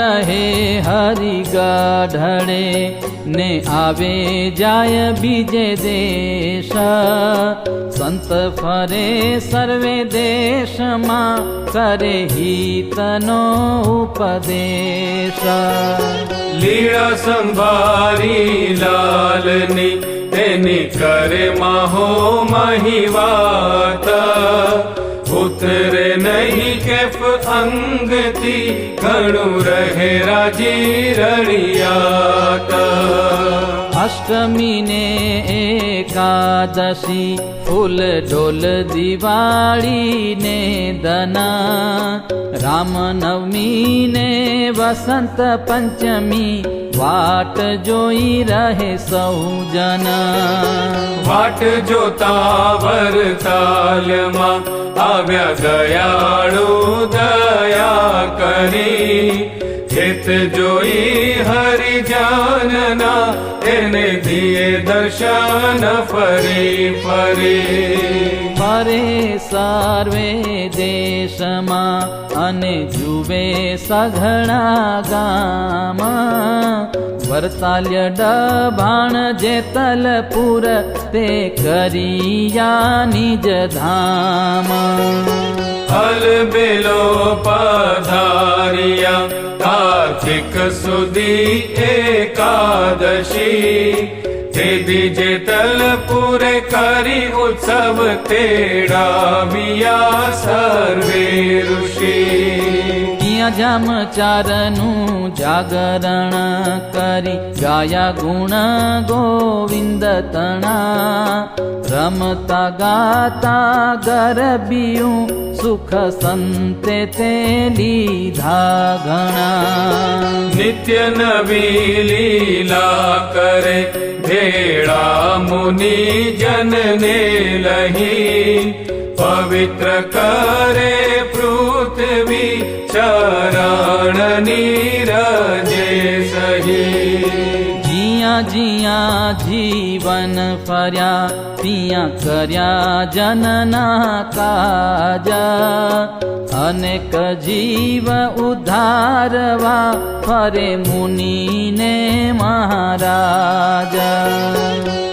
રહે હરિ ગઢડે ને આવે જાય બીજે દેશ સંત ફરે સર્વે દેશમાં કરે હિતનો ઉપદેશ લીળા સંભારી લાલની તેની કરે માહો માહી વાત ઉતરે નહીં કેફ અંગથી ઘણું રહે રાજી રળિયાત અષ્ટમી ને એકાદશી ફૂલ ઢોલ દિવાળી ને દના રામનવમી ને વસંત પંચમી વાટ જોઈ રહે સૌ જના વાટ જોતા વરતાલમાં આવ્યા દયાળુ દયા કરી હેત જોઈ હરિજનના એને દિયે દર્શન ફરી ફરી ફરે સર્વે દેશમાં અને જુએ સઘળા ગામાં વરતાલ્ય ડભાણ જેતલપુર તે કરિયા નિજ ધામ અલબેલો પધારિયા કાર્તિક સુધી એકાદશી તે દીજે તલપુરે કરી ઉત્સવ તેડાવ્યા સર્વે ઋષિ ત્યાં જામચારનું જાગરણ કરી ગાયા ગુણ ગોવિંદ તણા રમતા ગાતા ગરબિયું સુખ સંતે તે લીધા ઘણા નિત્ય નવી લીલા કરે ભેળા મુનિ જનને લહી પવિત્ર કરે પૃથ્વી ચરણની રજે સહી जिया जिया जीवन फर्या तिया कर्या जनना काजा अनेक जीव उद्धारवा फरे मुनि ने महाराजा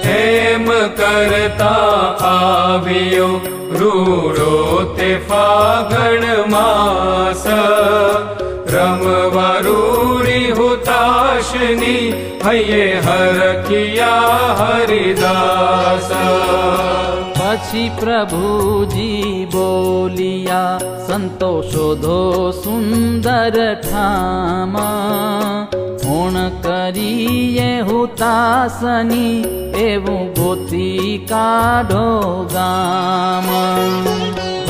हेम करता आवियो रूड़ो ते फागण मास रमवा रूड़ी हुताशनी हये हरखिया हरिदास પછી પ્રભુજી બોલિયા સંતો શોધો સુંદર ઠામા પૂર્ણ કરીએ હુતાસની એવું ગોતી કાઢો ગામ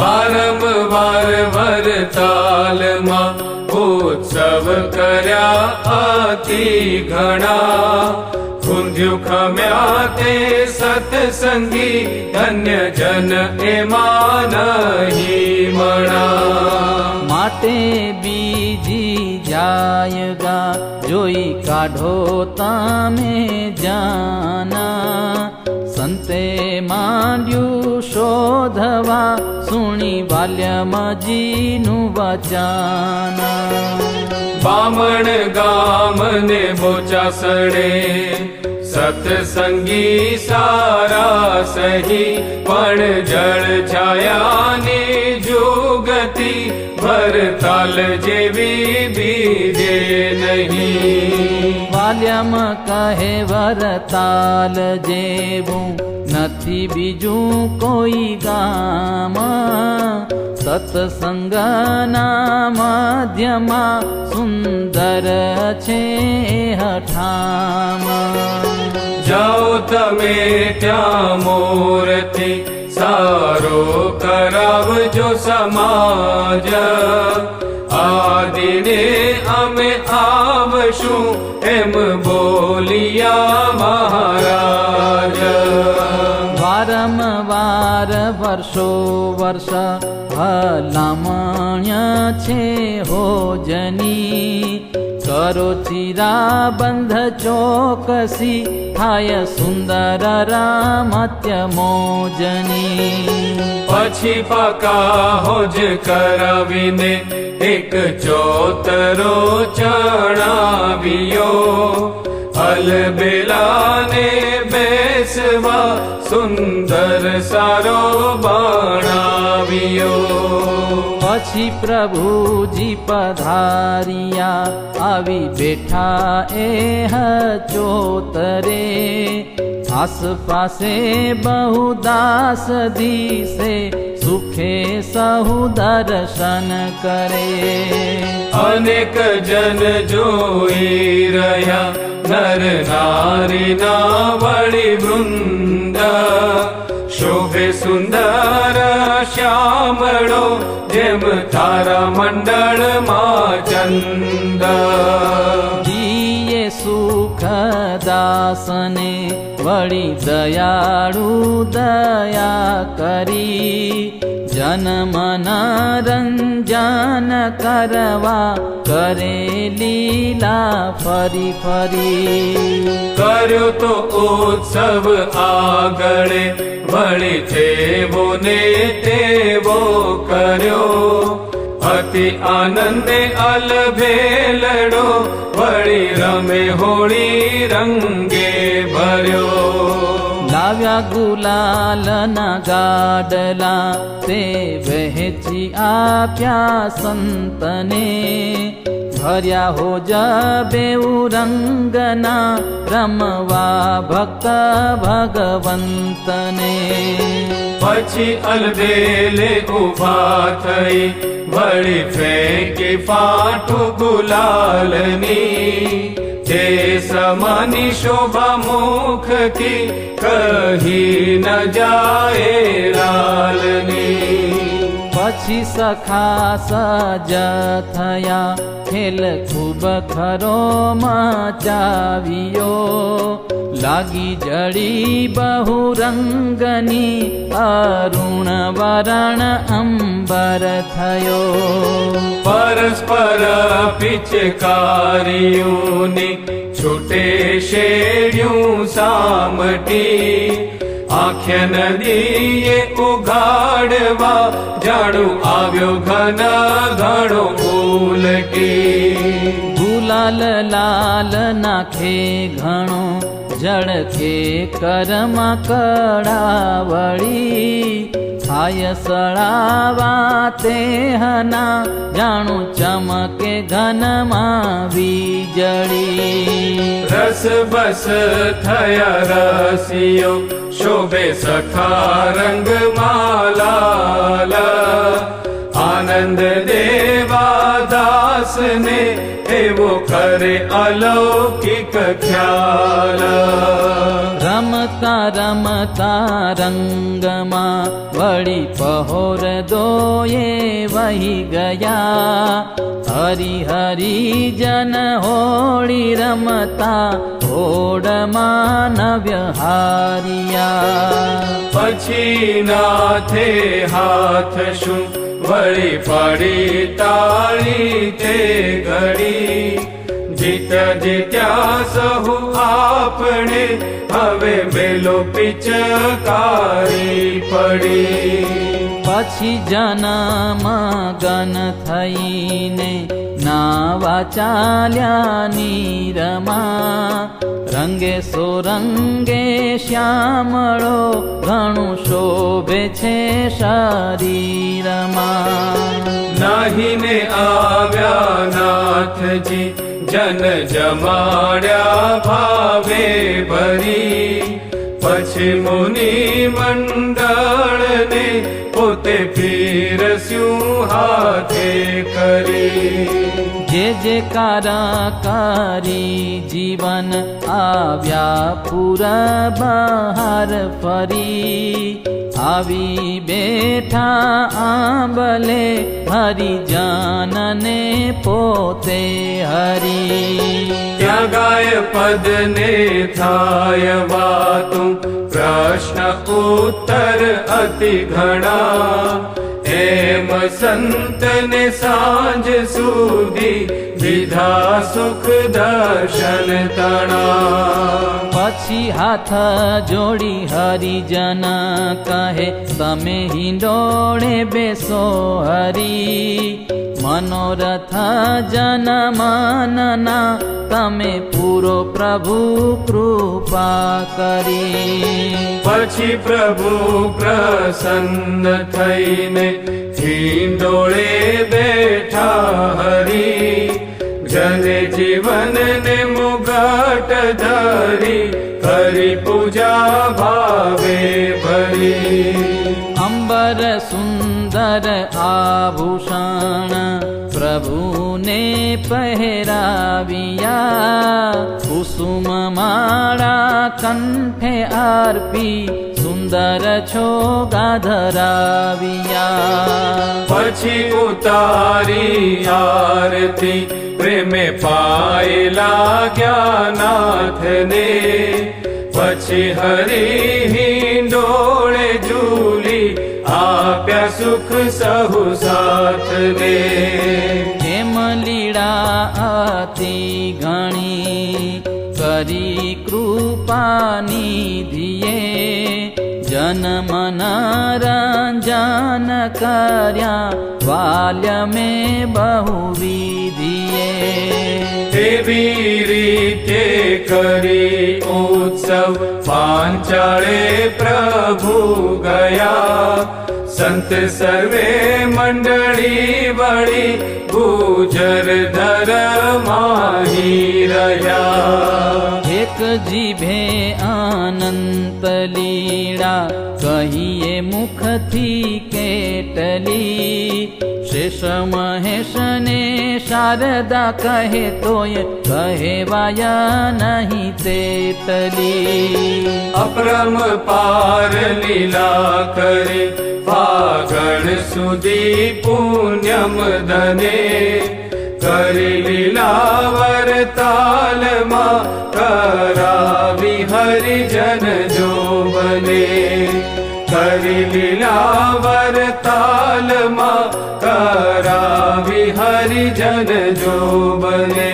વારંવાર વરતાલમાં ઉત્સવ કર્યા અતિ ઘણા કુંધ્યું ખમ્યા તે સત્સંગી ધન્ય જન એમાં નહીં મણા માટે બીજી જાય ગા જોઈ કાઢો તમે જાના સંતે માંડ્યું શોધવા સુણી બાલ્યમજીનું વચાના બામણ ગામ ને બોચાસડે સત્સંગી સારા સહી પણ જળ છાયાની જુગતિ ભરતાલ જેવી બીજે નહીં બાલ્યમ કહે વરતાલ જેવું નથી બીજું કોઈ ગામ સત્સંગના મધ્યમાં સુંદર છે હઠામ જાઓ તમે ત્યાં મોરથી સારો કરાવજો સમાજ આદિને અમે આવશું એમ બોલિયા મહારાજ વારંવાર વર્ષો વર્ષ ભલામણ્ય છે હોજની કરો ચિરા બંધ ચોકસી થાય સુંદર રામત્ય મોજની પછી પકા હોજ કરાવીને એક ચોતરો અલબેલાને બેસવા સુંદર સારો બનાવ્યો. પછી પ્રભુજી પધાર્યા, આવી બેઠા એ હચોતરે. આસપાસે બહુ દાસ દિશે, સુખે સહુ દર્શન કરે. અનેક જન જોઈ રહ્યા, નર નારીના વળી વૃંદ. શોભે સુંદર શ્યામળો, જેમ તારા મંડળમાં ચંદ. દિયે સુખ દાસને, વળી દયાળુ દયા કરી. જન્મના રંજન કરવા, કરે લીલા ફરી ફરી. કર્યો તો ઉત્સવ આગળે, વળી તેવો ને તેવો કર્યો. અતિ આનંદે અલભેલડો, વળી રમે હોળી રંગે ભર્યો. લાવ્યા ગુલાલના ગાડલા, તે વહેંચી આપ્યા સંતને. ભર્યા હો બેઉ રંગના, રમવા ભક્ત ભગવંતને. પછી અલબેલે ઉભા થઈ, વળી ફેંકી ફાટું ગુલાલની. જે સમાની શોભા મુખથી, કહી ન જાય લાલની. પછી સખા સજ થયા, ખેલ ખૂબ ખરો મચાવ્યો. લાગી જડી બહુ રંગની, અરુણ વરણ અંબર થયો. પરસ્પર પિચકારીઓની, છૂટે શેડ્યું સામટી. આંખ્ય નદીએ ઉઘાડવા, જાડું આવ્યો ઘન ઘણો ઉલટી. ગુલાલ લાલ નાખે ઘણો, જળકે કરમાં કડાવળી. થાય સળાવા તે હના, જાણું ચમકે ઘનમાં વીજળી. રસ બસ થયા રસિયો, શોભે સખા રંગમાં લાલ. આનંદ દેવા દાસને, એવો કરે અલૌકિક ખ્યાલ. રમતા રમતા રંગમાં, વળી પહોર દોયે વહી ગયા. હરી હરી જન હોળી રમતા, હોડમાં નવ્યહારિયા. પછી નાથે હાથ શું, વળી પાડી તાળી તે ઘડી. જીત્યા સહુ આપણે, હવે મેલો પિચકારી પડી. પછી જનમગન થઈને, નાવા ચાલ્યા નીરમાં. રંગે સોરંગે શ્યામળો, ઘણું શોભે છે શરીરમાં. નાહીને આવ્યા નાથજી, જન જમાડ્યા ભાવે ભરી. પછી મુનિ મંડળને, પોતે પીરસ્યું હાથે કરી. જે કારકારી જીવન, આવ્યા પૂરા બહાર ફરી. આવી બેઠા આંબલે, હરિજનને પોતે હરી. ત્યાં ગાય પદને થાય વાતું, પ્રશ્ન ઉત્તર અતિ ઘણા. એમ સંતને સાંજ સુધી, વિધા સુખ દર્શન તણા. પછી હાથ જોડી હરિજન કહે, તમે હિંડોળે બેસો હરી. મનોરથ જનમનના તમે પૂરો પ્રભુ કૃપા કરી. પછી પ્રભુ પ્રસન્ન થઈને હિંડોળે બેઠા હરી, જને જીવનને મુગટ ધરી, હરી પૂજા ભાવે ભરી. અંબર સુંદર આભૂષણ પ્રભુને પહેરાવ્યા, કુસુમ માળા કંઠે આર્પી, સુંદર છોગા ધરાવ્યા. પછી ઉતારી આરતી પ્રેમે પાયેલા જ્ઞાનાથને, પછી હરી હિંડોળે ઝૂલી, આપ્યા સુખ સહુ સાથને. એમ લીળા અતિ ઘણી કરી કૃપાની ધીએ, જન્મન રંજન કર્યા વાલ્ય મેં બહુવિધિએ. એવી રીતે કરી ઉત્સવ પાંચાળે પ્રભુ ગયા, સંત સર્વે મંડળી વળી ગુજર ધરમાહી રહ્યા. એક જીભે અનંત લીળા કહીએ મુખથી કેટલી, શેષ મહેશને શારદા કહે તોય કહેવાયા નહીં તેટલી. અપરમ પાર લીલા કરી ફાગણ સુધી પુણ્યમ ધને, કરી લીલા વરતાલમાં કરાવી હરિજન જોબને. કરી લીલા વરતાલમાં કરાવી હરિજન જોબને.